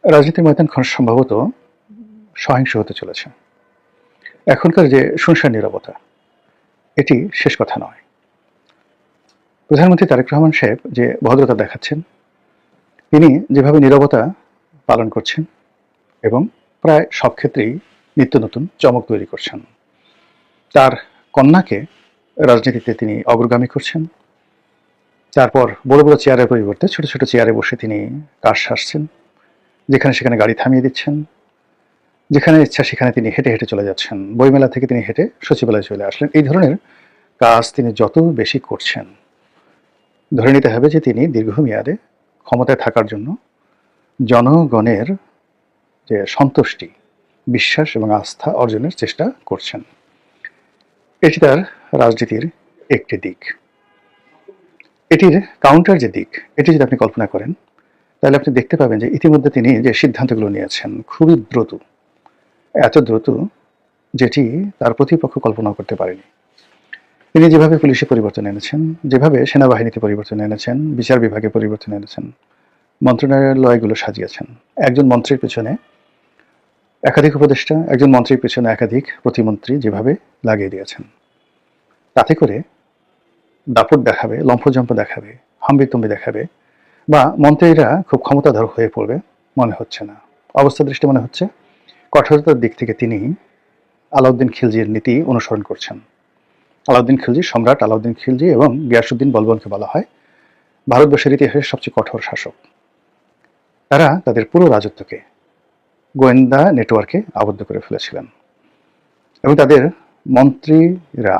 রাজনীতির ময়দান সম্ভবত সহিংস হতে চলেছে। এখনকার যে শুনশান নীরবতা, এটি শেষ কথা নয়। প্রধানমন্ত্রী তারেক রহমান সাহেব যে ভদ্রতা দেখাচ্ছেন, তিনি যেভাবে নীরবতা পালন করছেন এবং প্রায় সব ক্ষেত্রেই নিত্য নতুন চমক তৈরি করছেন। তার কন্যাকে রাজনীতিতে তিনি অগ্রগামী করছেন। তারপর বড় বড় চেয়ারের পরিবর্তে ছোট ছোট চেয়ারে বসে তিনি কাজ সারছেন, যেখানে সেখানে গাড়ি থামিয়ে দিচ্ছেন, যেখানে ইচ্ছা সেখানে তিনি হেঁটে হেঁটে চলে যাচ্ছেন। বইমেলা থেকে তিনি হেঁটে সচিবালয়ে চলে আসলেন। এই ধরনের কাজ তিনি যত বেশি করছেন, ধরে নিতে হবে যে তিনি দীর্ঘমেয়াদে ক্ষমতায় থাকার জন্য জনগণের যে সন্তুষ্টি, বিশ্বাস এবং আস্থা অর্জনের চেষ্টা করছেন। এটি তার রাজনীতির একটি দিক। এটির কাউন্টার যে দিক, এটি যদি আপনি কল্পনা করেন, তাহলে আপনি দেখতে পাবেন যে ইতিমধ্যে তিনি যে সিদ্ধান্তগুলো নিয়েছেন খুবই দ্রুত, এত দ্রুত যেটি তার প্রতিপক্ষ কল্পনা করতে পারেনি। তিনি যেভাবে পুলিশে পরিবর্তন এনেছেন, যেভাবে সেনাবাহিনীতে পরিবর্তন এনেছেন, বিচার বিভাগে পরিবর্তন এনেছেন, মন্ত্রণালয়গুলো সাজিয়েছেন, একজন মন্ত্রীর পেছনে একাধিক উপদেষ্টা, একজন মন্ত্রীর পেছনে একাধিক প্রতিমন্ত্রী যেভাবে লাগিয়ে দিয়েছেন, তাতে করে দাপট দেখাবে, লম্ফজম্প দেখাবে, হাম্বিতম্বি দেখাবে বা মন্ত্রীরা খুব ক্ষমতাধর হয়ে পড়বে মনে হচ্ছে না। অবস্থা দৃষ্টি মনে হচ্ছে কঠোরতার দিক থেকে তিনি আলাউদ্দিন খিলজির নীতি অনুসরণ করছেন। আলাউদ্দিন খিলজি, সম্রাট আলাউদ্দিন খিলজি এবং গিয়াসউদ্দিন বলবনকে বলা হয় ভারতবর্ষের ইতিহাসের সবচেয়ে কঠোর শাসক। তারা তাদের পুরো রাজত্বকে গোয়েন্দা নেটওয়ার্কে আবদ্ধ করে ফেলেছিলেন এবং তাদের মন্ত্রীরা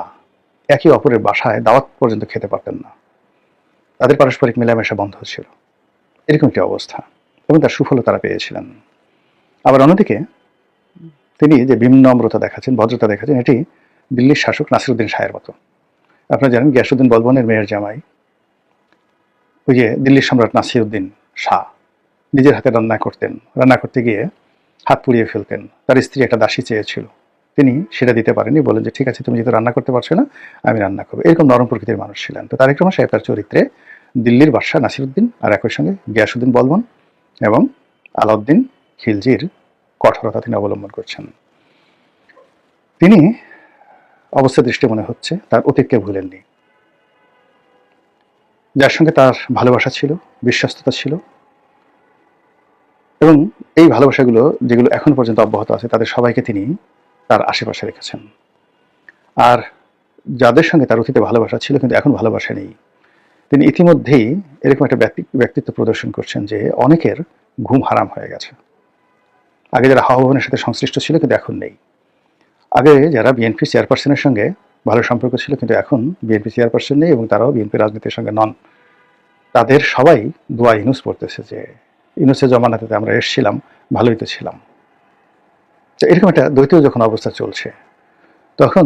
একে অপরের বাসায় দাওয়াত পর্যন্ত খেতে পারতেন না। তাদের পারস্পরিক মেলামেশা বন্ধ ছিল, এরকম একটি অবস্থা, এবং তার সুফলও তারা পেয়েছিলেন। আবার অন্যদিকে তিনি যে বিনম্রতা দেখাচ্ছেন, ভদ্রতা দেখাচ্ছেন, এটি দিল্লির শাসক নাসিরউদ্দিন শাহের মতো। আপনারা জানেন গিয়াসউদ্দিন বলবনের মেয়ের জামাই, ওই যে দিল্লির সম্রাট নাসিরউদ্দিন শাহ, নিজের হাতে রান্না করতেন, রান্না করতে গিয়ে হাত পুড়িয়ে ফেলতেন। তার স্ত্রী একটা দাসী চেয়েছিল, তিনি সেটা দিতে পারেনি, বলেন যে ঠিক আছে, তুমি যেহেতু রান্না করতে পারছো না, আমি রান্না করবো। এরকম নরম প্রকৃতির মানুষ ছিলেন। তো তারেক রহমান সাহেব তার চরিত্রে দিল্লির বাদশাহ নাসিরউদ্দিন আর একই সঙ্গে গিয়াসউদ্দিন বলবন এবং আলাউদ্দিন খিলজির কঠোরতা তিনি অবলম্বন করছেন। তিনি অবস্থা দৃষ্টি মনে হচ্ছে তার অতীতকে ভুলেননি। যার সঙ্গে তার ভালোবাসা ছিল, বিশ্বস্ততা ছিল, এবং এই ভালোবাসাগুলো যেগুলো এখন পর্যন্ত অব্যাহত আছে, তাদের সবাইকে তিনি তার আশেপাশে রেখেছেন। আর যাদের সঙ্গে তার অতীতে ভালোবাসা ছিল কিন্তু এখন ভালোবাসা নেই, তিনি ইতিমধ্যেই এরকম একটা ব্যক্তিত্ব প্রদর্শন করছেন যে অনেকের ঘুম হারাম হয়ে গেছে। আগে যারা হাওয়া ভবনের সাথে সংশ্লিষ্ট ছিল কিন্তু এখন নেই। আগে যারা বিএনপি চেয়ারপারসনের সঙ্গে ভালো সম্পর্ক ছিল কিন্তু এখন বিএনপি চেয়ারপারসন নেই এবং তারাও বিএনপি রাজনীতির সঙ্গে নন, তাদের সবাই দোয়া ইউনুস পড়তেছে যে ইউনুসের জমানাতে আমরা এসেছিলাম, ভালোই তো ছিলাম। এরকম একটা দ্বৈত যখন অবস্থা চলছে, তখন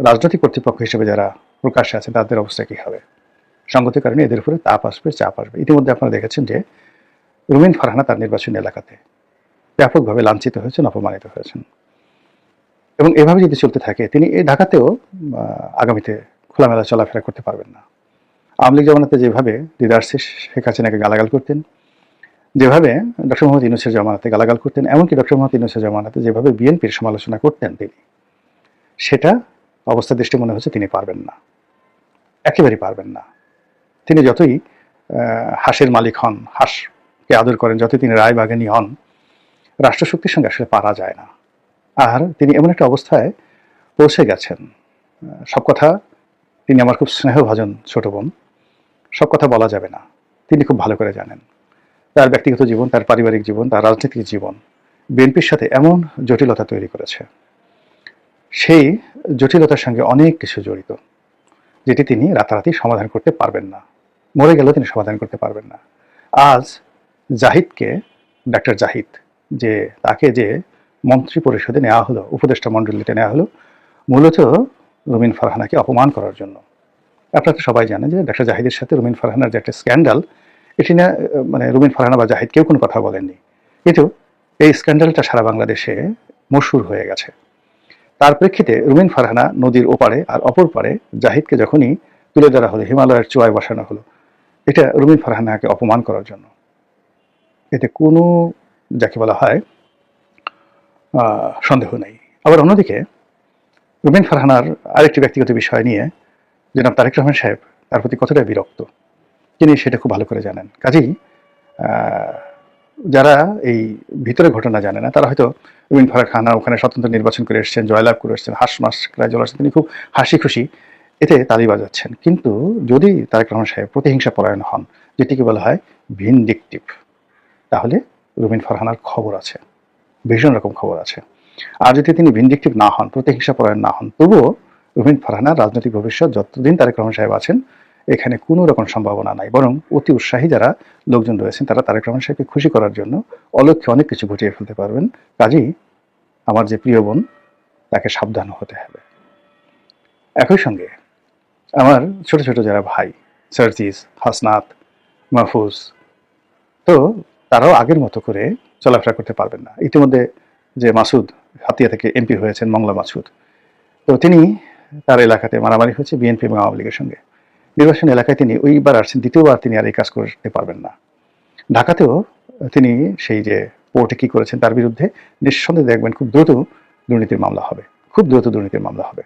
রাজনৈতিক কর্তৃপক্ষ হিসেবে যারা প্রকাশ্যে আছে তাদের অবস্থা কী হবে? সঙ্গতির কারণে এদের উপরে তাপ আসবে, চাপ আসবে। ইতিমধ্যে আপনারা দেখেছেন যে রুমিন ফারহানা তার নির্বাচনী এলাকাতে ব্যাপকভাবে লাঞ্ছিত হয়েছেন, অপমানিত হয়েছেন, এবং এভাবে যদি চলতে থাকে তিনি এই ঢাকাতেও আগামীতে খোলামেলা চলাফেরা করতে পারবেন না। আওয়ামী লীগ জমানাতে যেভাবে দিদারসিস শেখ হাসিনাকে গালাগাল করতেন, যেভাবে ডক্টর মোহাম্মদ ইউনূসের জমানাতে গালাগাল করতেন, এমনকি ডক্টর মোহাম্মদ ইউনূসের জমানাতে যেভাবে বিএনপির সমালোচনা করতেন তিনি, সেটা অবস্থা দৃষ্টি মনে হচ্ছে তিনি পারবেন না, একেবারেই পারবেন না। তিনি যতই হাঁসের মালিক হন, হাঁসকে আদর করেন, যতই তিনি রায়বাগানি হন, রাষ্ট্রশক্তির সঙ্গে আসলে পারা যায় না। আর তিনি এমন একটা অবস্থায় পৌঁছে গেছেন, সব কথা, তিনি আমার খুব স্নেহভাজন ছোট বোন, সব কথা বলা যাবে না, তিনি খুব ভালো করে জানেন। তার ব্যক্তিগত জীবন, তার পারিবারিক জীবন, তার রাজনৈতিক জীবন বিএনপির সাথে এমন জটিলতা তৈরি করেছে, সেই জটিলতার সঙ্গে অনেক কিছু জড়িত, যেটি তিনি রাতারাতি সমাধান করতে পারবেন না। মরে গেলেও তিনি সমাধান করতে পারবেন না। আজ জাহিদকে, ডাক্তার জাহিদ, যে তাকে যে মন্ত্রী পরিষদে নেওয়া হলো, উপদেষ্টা মণ্ডলীতে নেওয়া হলো, মূলত রুমিন ফারহানাকে অপমান করার জন্য। আপনারা তো সবাই জানেন যে ডাক্তার জাহিদের সাথে রুমিন ফারহানার যে একটা স্ক্যান্ডাল, এটি না মানে রুমিন ফারহানা বা জাহিদ কেউ কোনো কথা বলেননি, কিন্তু এই স্ক্যান্ডালটা সারা বাংলাদেশে মশহুর হয়ে গেছে। তার প্রেক্ষিতে রুমিন ফারহানা নদীর ওপারে আর অপর পারে জাহিদকে যখনই তুলে ধরা হলো, হিমালয়ের চূড়ায় বসানো হলো, এটা রুমিন ফারহানাকে অপমান করার জন্য। এতে কোনো যাকে বলা হয় সন্দেহ নেই। আবার অন্যদিকে রুবিন ফারহানার আরেকটি ব্যক্তিগত বিষয় নিয়ে জনাব তারেক রহমান সাহেব তার প্রতি কতটা বিরক্ত তিনি সেটা খুব ভালো করে জানেন। কাজেই যারা এই ভিতরে ঘটনা জানে না তারা হয়তো রুবিন ফারহানা ওখানে স্বতন্ত্র নির্বাচন করে এসেছেন, জয়লাভ করে এসেছেন, হাঁস মাস রায় চলে আসছেন, তিনি খুব হাসি খুশি এতে তালি বাজাচ্ছেন। কিন্তু যদি তারেক রহমান সাহেব প্রতিহিংসা পরায়ণ হন, যেটিকে বলা হয় ভিনডিকটিভ, তাহলে রুবিন ফারহানার খবর আছে, ভীষণ রকম খবর আছে। আর যদি তিনি ভিনডিকটিভ না হন, প্রতিহিংসা পরায়ণ না হন, তবুও রুবিন ফারহানার রাজনৈতিক ভবিষ্যৎ যতদিন তারেক রহমান সাহেব আছেন এখানে কোনো রকম সম্ভাবনা নাই। বরং অতি উৎসাহী যারা লোকজন রয়েছেন তারা তারেক রহমান সাহেবকে খুশি করার জন্য অলক্ষ্যে অনেক কিছু ঘটিয়ে ফেলতে পারবেন। কাজেই আমার যে প্রিয় বোন তাকে সাবধান হতে হবে। একই সঙ্গে আমার ছোট ছোট যারা ভাই সার্জিস, হাসনাত, মাহফুজ, তো তারাও আগের মতো করে চলাফেরা করতে পারবেন না। ইতিমধ্যে যে মাসুদ হাতিয়া থেকে এমপি হয়েছেন, মংলা মাসুদ, তো তিনি তার এলাকাতে মারামারি হয়েছে বিএনপি এবং আওয়ামী লীগের সঙ্গে। নির্বাচন এলাকায় তিনি ওইবার আসছেন, দ্বিতীয়বার তিনি আর এই কাজ করতে পারবেন না। ঢাকাতেও তিনি সেই যে পোর্টে কি করেছেন তার বিরুদ্ধে নিঃসন্দেহে দেখবেন খুব দ্রুত দুর্নীতির মামলা হবে, খুব দ্রুত দুর্নীতির মামলা হবে।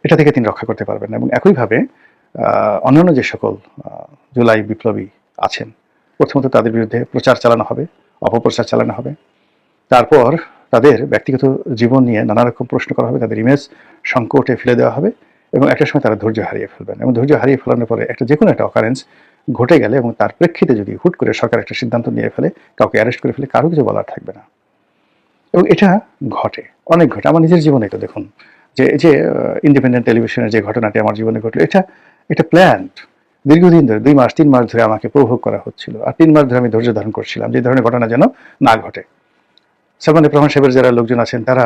এটা থেকে তিনি রক্ষা করতে পারবেন না। এবং একইভাবে অন্যান্য যে সকল জুলাই বিপ্লবী আছেন, প্রথমত তাদের বিরুদ্ধে প্রচার চালানো হবে, অপপ্রচার চালানো হবে। তারপর তাদের ব্যক্তিগত জীবন নিয়ে নানা রকম প্রশ্ন করা হবে, তাদের ইমেজ সংকটে ফেলে দেওয়া হবে এবং একটা সময় তারা ধৈর্য হারিয়ে ফেলবেন। এবং ধৈর্য হারিয়ে ফেলানোর পরে একটা যে কোনো একটা অকারেন্স ঘটে গেলে এবং তার প্রেক্ষিতে যদি হুট করে সরকার একটা সিদ্ধান্ত নিয়ে ফেলে, কাউকে অ্যারেস্ট করে ফেলে, কারো কিছু বলার থাকবে না। এবং এটা ঘটে, অনেক ঘটে। আমার নিজের জীবনে তো দেখুন যে এই যে ইন্ডিপেন্ডেন্ট টেলিভিশনের যে ঘটনাটি আমার জীবনে ঘটলো, এটা প্ল্যান্ড। দীর্ঘদিন ধরে 2 মাস 3 মাস ধরে আমাকে প্রভোগ করা হচ্ছিল, আর 3 মাস ধরে আমি ধৈর্য ধারণ করছিলাম যে ধরনের ঘটনা যেন না ঘটে। সালমান রহমান সাহেবের যারা লোকজন আছেন তারা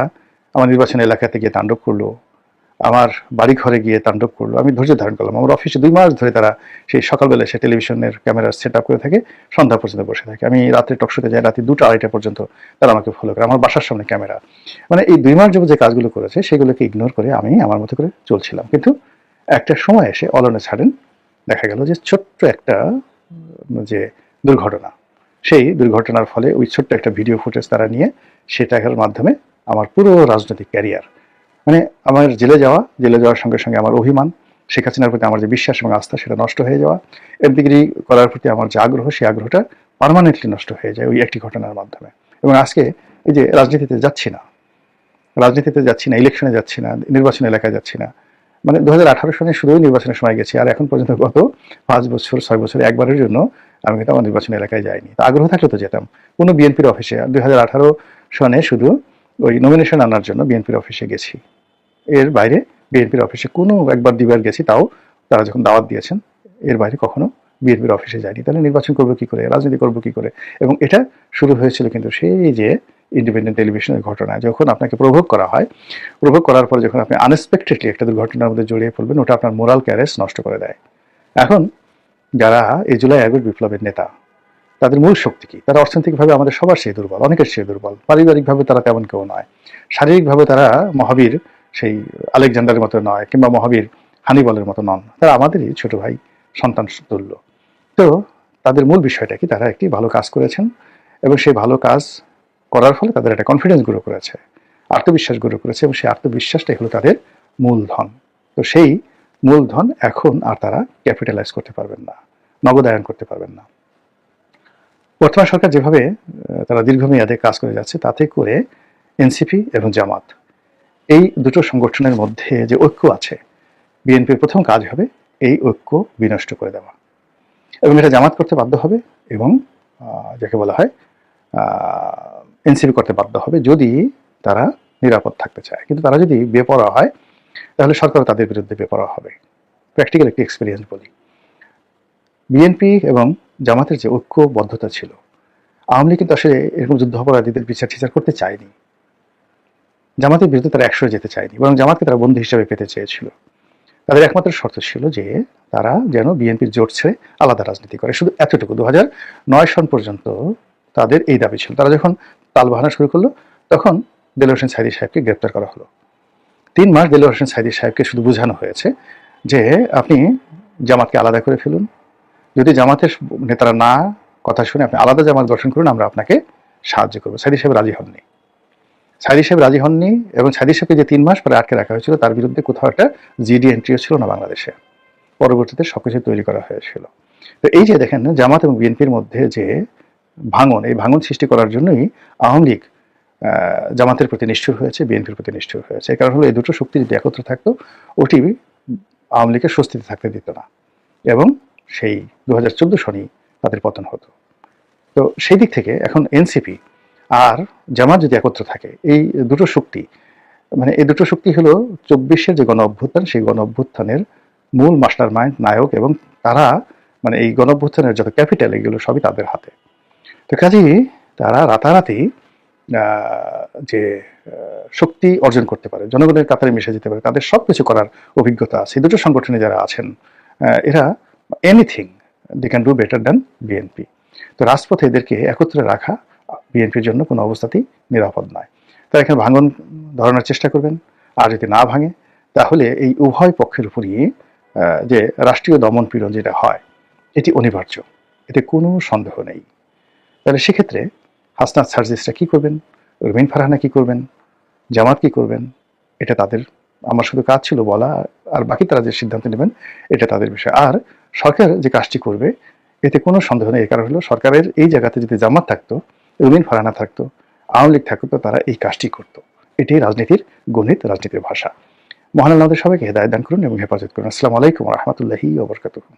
আমার নির্বাচন এলাকাতে গিয়ে তাণ্ডব করলো, আমার বাড়ি ঘরে গিয়ে তাণ্ডব করলো, আমি ধৈর্য ধারণ করলাম। আমার অফিসে 2 মাস ধরে তারা সেই সকালবেলা এসে টেলিভিশনের ক্যামেরা সেট আপ করে থাকে, সন্ধ্যা পর্যন্ত বসে থাকে। আমি রাত্রে টকশোতে যাই, রাতে 2টা 2:30টা পর্যন্ত তারা আমাকে ফলো করে, আমার বাসার সামনে ক্যামেরা। মানে এই 2 মাস যাবত যে কাজগুলো করেছে সেগুলোকে ইগনোর করে আমি আমার মতো করে চলছিলাম। কিন্তু একটা সময় এসে অল অন এ সাডেন দেখা গেল যে ছোট্ট একটা যে দুর্ঘটনা, সেই দুর্ঘটনার ফলে ওই ছোট্ট একটা ভিডিও ফুটেজ তারা নিয়ে সেটার মাধ্যমে আমার পুরো রাজনৈতিক ক্যারিয়ার, মানে আমার জেলে যাওয়ার সঙ্গে সঙ্গে আমার অভিমান, শেখ হাসিনার প্রতি আমার যে বিশ্বাস এবং আস্থা সেটা নষ্ট হয়ে যাওয়া, এমপিগিরি করার প্রতি আমার যে আগ্রহ, সেই আগ্রহটা পার্মানেন্টলি নষ্ট হয়ে যায় ওই একটি ঘটনার মাধ্যমে। এবং আজকে এই যে রাজনীতিতে যাচ্ছি না, ইলেকশনে যাচ্ছি না, নির্বাচন এলাকায় যাচ্ছি না, মানে 2018 সনে শুধুই নির্বাচনের সময় গেছি, আর এখন পর্যন্ত গত 5 বছর 6 বছরে একবারের জন্য আমি কিন্তু আমার নির্বাচন এলাকায় যাইনি। তা আগ্রহ থাকলে তো যেতাম কোনো বিএনপির অফিসে। 2018 সনে শুধু ওই নমিনেশন আনার জন্য বিএনপির অফিসে গেছি, এর বাইরে বিএনপির অফিসে কোনো একবার 2বার গেছি, তাও তারা যখন দাওয়াত দিয়েছেন, এর বাইরে কখনো বিএনপির অফিসে যায়নি। তাহলে নির্বাচন করবো কি করে, রাজনীতি করবো কি করে? এবং এটা শুরু হয়েছিল কিন্তু সেই যে ইন্ডিপেন্ডেন্ট টেলিভিশনের ঘটনা, যখন আপনাকে প্রভোগ করা হয়, প্রভোগ করার পরে যখন আপনি আনএক্সপেক্টেডলি একটা দুর্ঘটনার মধ্যে জড়িয়ে পড়বেন, ওটা আপনার মোরাল ক্যারেজ নষ্ট করে দেয়। এখন যারা এই জুলাই আগস্ট বিপ্লবের নেতা, তাদের মূল শক্তি কি? তারা অর্থনৈতিকভাবে আমাদের সবার চেয়ে দুর্বল, অনেকের চেয়ে দুর্বল। পারিবারিকভাবে তারা তেমন কেউ নয়, শারীরিকভাবে তারা মহাবীর সেই আলেকজান্ডারের মতো নয়, কিংবা মহাবীর হানিবলের মতো নন, তারা আমাদেরই ছোট ভাই, সন্তান তুল্য। তো তাদের মূল বিষয়টা কি? তারা একটি ভালো কাজ করেছেন এবং সেই ভালো কাজ করার ফলে তাদের একটা কনফিডেন্স গ্রো করেছে, আত্মবিশ্বাস গ্রো করেছে, এবং সেই আত্মবিশ্বাসটাই হলো তাদের মূলধন। তো সেই মূলধন এখন আর তারা ক্যাপিটালাইজ করতে পারবেন না, নগদায়ন করতে পারবেন না। বর্তমান সরকার যেভাবে তারা দীর্ঘমেয়াদে কাজ করে যাচ্ছে, তাতে করে এনসিপি এবং জামাত, এই দুটো সংগঠনের মধ্যে যে ঐক্য আছে, বিএনপির প্রথম কাজ হবে এই ঐক্য বিনষ্ট করে দেওয়া। এবং এটা জামাত করতে বাধ্য হবে এবং যাকে বলা হয় এনসিপি করতে বাধ্য হবে, যদি তারা নিরাপদ থাকতে চায়। কিন্তু তারা যদি বেপরোয়া হয়, তাহলে সরকার তাদের বিরুদ্ধে বেপরোয়া হবে। প্র্যাকটিক্যাল একটি এক্সপিরিয়েন্স বলি, বিএনপি এবং জামাতের যে ঐক্যবদ্ধতা ছিল, আওয়ামী লীগ কিন্তু আসলে এরকম যুদ্ধাপরাধীদের বিচার টিচার করতে চায়নি, জামাতের বিরুদ্ধে তারা 100 যেতে চায়নি, বরং জামাতকে তারা বন্ধু হিসেবে পেতে চেয়েছিল। তাদের একমাত্র শর্ত ছিল যে তারা যেন বিএনপির জোট ছেড়ে আলাদা রাজনীতি করে, শুধু এতটুকু। 2009 সন পর্যন্ত তাদের এই দাবি ছিল। তারা যখন তালবাহানা শুরু করলো, তখন দেলোয়ার হোসেন সাঈদী সাহেবকে গ্রেপ্তার করা হলো। 3 মাস দেলোয়ার হোসেন সাঈদী সাহেবকে শুধু বোঝানো হয়েছে যে আপনি জামাতকে আলাদা করে ফেলুন, যদি জামাতের নেতারা না কথা শুনে আপনি আলাদা জামাত গঠন করুন, আমরা আপনাকে সাহায্য করবো। সাইদি সাহেব রাজি হননি। সাইদি সাহেব রাজি হননি, এবং সাইদি সাহেবকে যে 3 মাস পরে আটকে রাখা হয়েছিল তার বিরুদ্ধে কোথাও একটা জিডি এন্ট্রিও ছিল না বাংলাদেশে। পরবর্তীতে সবকিছু তৈরি করা হয়েছিল। তো এই যে দেখেন জামাত এবং বিএনপির মধ্যে যে ভাঙন, এই ভাঙন সৃষ্টি করার জন্যই আওয়ামী লীগ জামাতের প্রতি নিষ্ঠুর হয়েছে, বিএনপির প্রতি নিষ্ঠুর হয়েছে। এই কারণ হলো এই দুটো শক্তি যদি একত্র থাকতো, ওটি আওয়ামী লীগের স্বস্তিতে থাকতে দিত না, এবং সেই 2014 সনেই তাদের পতন হতো। তো সেই দিক থেকে এখন এনসিপি আর জামাত যদি একত্র থাকে, এই দুটো শক্তি, মানে এই দুটো শক্তি হলো 24-এর যে গণ অভ্যুত্থান, সেই গণ অভ্যুত্থানের মূল মাস্টার মাইন্ড, নায়ক, এবং তারা মানে এই গণ অভ্যুত্থানের যত ক্যাপিটাল, এগুলো সবই তাদের হাতে। তো কাজেই তারা রাতারাতি যে শক্তি অর্জন করতে পারে, জনগণের কাতারে মিশে যেতে পারে, তাদের সব কিছু করার অভিজ্ঞতা আছে। দুটো সংগঠনে যারা আছেন, এরা anything they can do better than BNP. তো রাজপথে এদেরকে একত্রে রাখা বিএনপির জন্য কোনো অবস্থাতেই নিরাপদ নয়। তারা এখানে ভাঙন ধরানোর চেষ্টা করবেন, আর যদি না ভাঙে তাহলে এই উভয় পক্ষের উপরই যে রাষ্ট্রীয় দমন পীড়ন যেটা হয়, এটি অনিবার্য, এতে কোনো সন্দেহ নেই। তাহলে সেক্ষেত্রে হাসনাত সার্জিসরা কী করবেন, রুমিন ফারহানা কী করবেন, জামাত কী করবেন, এটা তাদের, আমার শুধু কাজ ছিল বলা, আর বাকি তারা যে সিদ্ধান্ত নেবেন এটা তাদের বিষয়। আর সরকার যে কাজটি করবে এতে কোনো সন্দেহ নেই। কারণ হলো সরকারের এই জায়গাতে যদি জামাত থাকতো, রুমিন ফারহানা থাকতো, আওয়ামী লীগ থাকতো, তারা এই কাজটি করতো। এটাই রাজনীতির গণিত, রাজনীতির ভাষা। মহান আল্লাহ আমাদের সবাইকে হেদায়েত দান করুন এবং হেফাজত করুন। আসসালামু আলাইকুম ওয়া রাহমাতুল্লাহি ওয়া বারাকাতুহু।